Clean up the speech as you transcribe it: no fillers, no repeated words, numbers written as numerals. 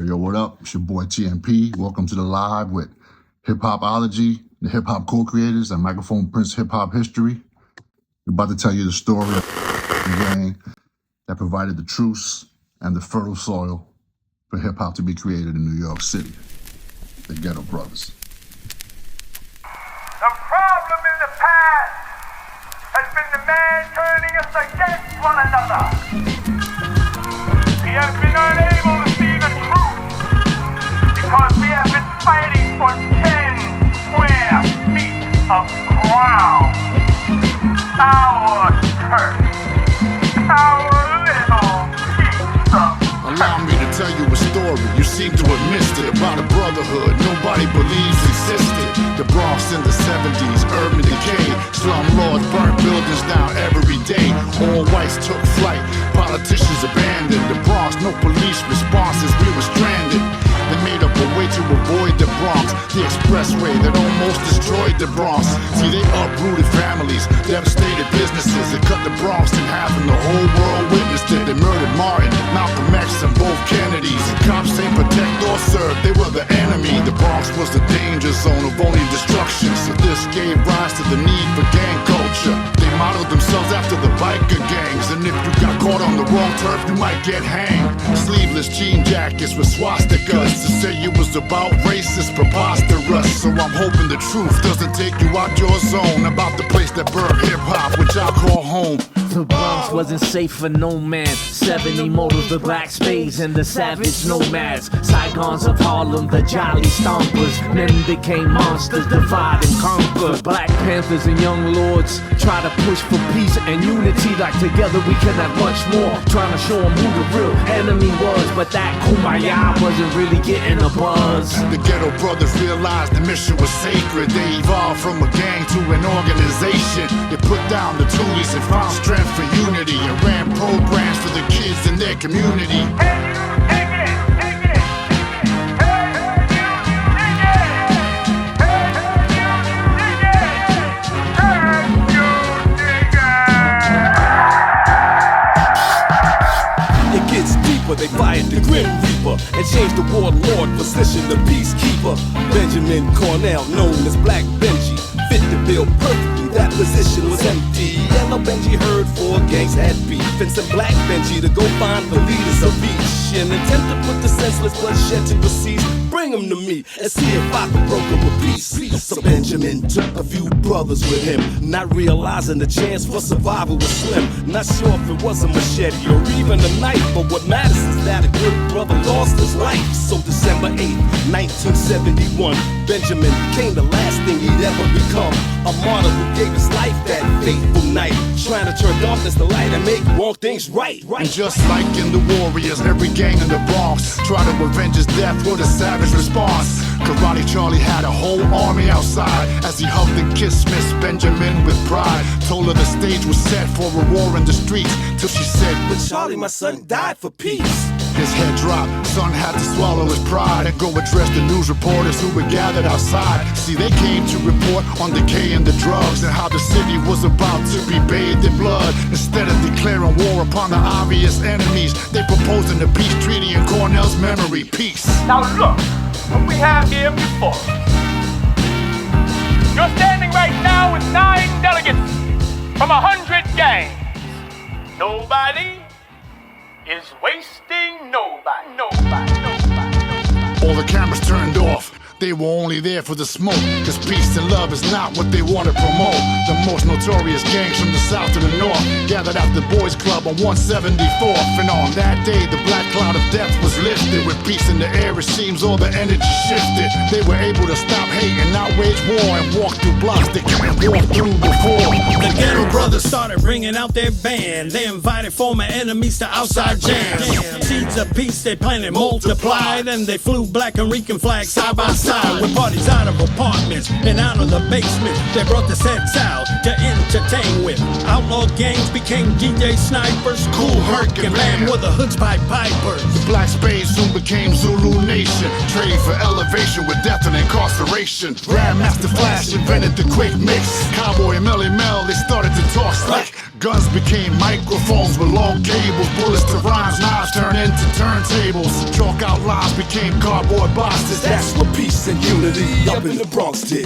Yo, what up? It's your boy TMP. Welcome to the live with Hip Hopology, the hip hop co-creators and Microphone Prince hip hop history. We're about to tell you the story of the gang that provided the truce and the fertile soil for hip hop to be created in New York City, the Ghetto Brothers. The problem in the past has been the man turning us against one another. We have been unable to see the truth because we have been fighting for 10 square feet of ground. Our turf, our little piece of Allow me to tell you a story you seem to have missed it, about a brotherhood nobody believes existed. The Bronx in the 70s, urban decay, slum lords burnt buildings down every day. All whites took flight, politicians abandoned the Bronx, no police responses, we were stranded. They made up a way to avoid the Bronx, the expressway that almost destroyed the Bronx. See, they uprooted families, devastated businesses, they cut the Bronx in half and the whole world witnessed it. They murdered Martin, Malcolm X and both Kennedys. The cops ain't protect or serve, they were the enemy. The Bronx was the danger zone of only destruction, so this gave rise to the need for gang culture. They modeled themselves after the biker gangs, and if you got caught on the wrong turf, you might get hanged. Sleeveless jean jackets with swastikas, to say it was about race is preposterous. So I'm hoping the truth doesn't take you out your zone about the place that burned hip-hop, which I call home. The Bronx wasn't safe for no man. 70 models, the black spades and the savage nomads. Saigons of Harlem, the jolly stompers. Men became monsters, divide and conquer. Black Panthers and young lords try to push for peace and unity, like together we can have much more. Trying to show them who the real enemy was, but that kumbaya wasn't really getting a buzz. The Ghetto Brothers realized the mission was sacred. They evolved from a gang to an organization. They put down the toolies and found strength for unity, and ran programs for the kids in their community. It gets deeper, they fired the Grim Reaper and changed the warlord position to peacekeeper. Benjamin Cornell, known as Black Bengji, fit the bill perfectly, that position was empty. Yellow Benji heard four gangs had beef and sent Black Benji to go find the leaders of each, in attempt to put the senseless bloodshed to a cease. Bring them to me and see if I can broker a peace. So Benjamin took a few brothers with him, not realizing the chance for survival was slim. Not sure if it was a machete or even a knife, but what matters is that a good brother lost his life. So December 8th, 1971, Benjamin became the last thing he'd ever become, a martyr who gave his life that fateful night, trying to turn darkness to light and make wrong things right. And just like in the Warriors, every gang in the Bronx tried to avenge his death with a savage response. Karate Charlie had a whole army outside as he hugged and kissed Miss Benjamin with pride. Told her the stage was set for a war in the streets, till she said, "But Charlie, my son died for peace." His head dropped, son had to swallow his pride and go address the news reporters who were gathered outside. See, they came to report on decay and the drugs and how the city was about to be bathed in blood. Instead of declaring war upon the obvious enemies, they proposed a peace treaty in Cornell's memory. Peace. Now look, what we have here before us. You're standing right now with 9 delegates from 100 gangs. Nobody is wasting nobody. All the cameras turned off. They were only there for the smoke, cause peace and love is not what they want to promote. The most notorious gangs from the south to the north gathered at the Boys Club on 174th. And on that day, the black cloud of death was lifted. With peace in the air, it seems all the energy shifted. They were able to stop hate and not wage war and walk through blocks they couldn't walk through before. The Ghetto Brothers started bringing out their band. They invited former enemies to outside jams. Seeds of peace they planted multiplied, and they flew Black and Rican flags side by side. With parties out of apartments and out of the basement, they brought the sets out to entertain with. Outlaw gangs became DJ snipers. Cool Herc and Lamb were the hoods by pipers. The black spades soon became became Zulu Nation. Trade for elevation with death and incarceration. Grandmaster Flash invented the quick mix. Cowboy and Melly Mel, they started to talk slick. Guns became microphones with long cables. Bullets to rhymes, knives turned into turntables. Chalk out lines became cardboard boxes. That's what peace and unity up in the Bronx did.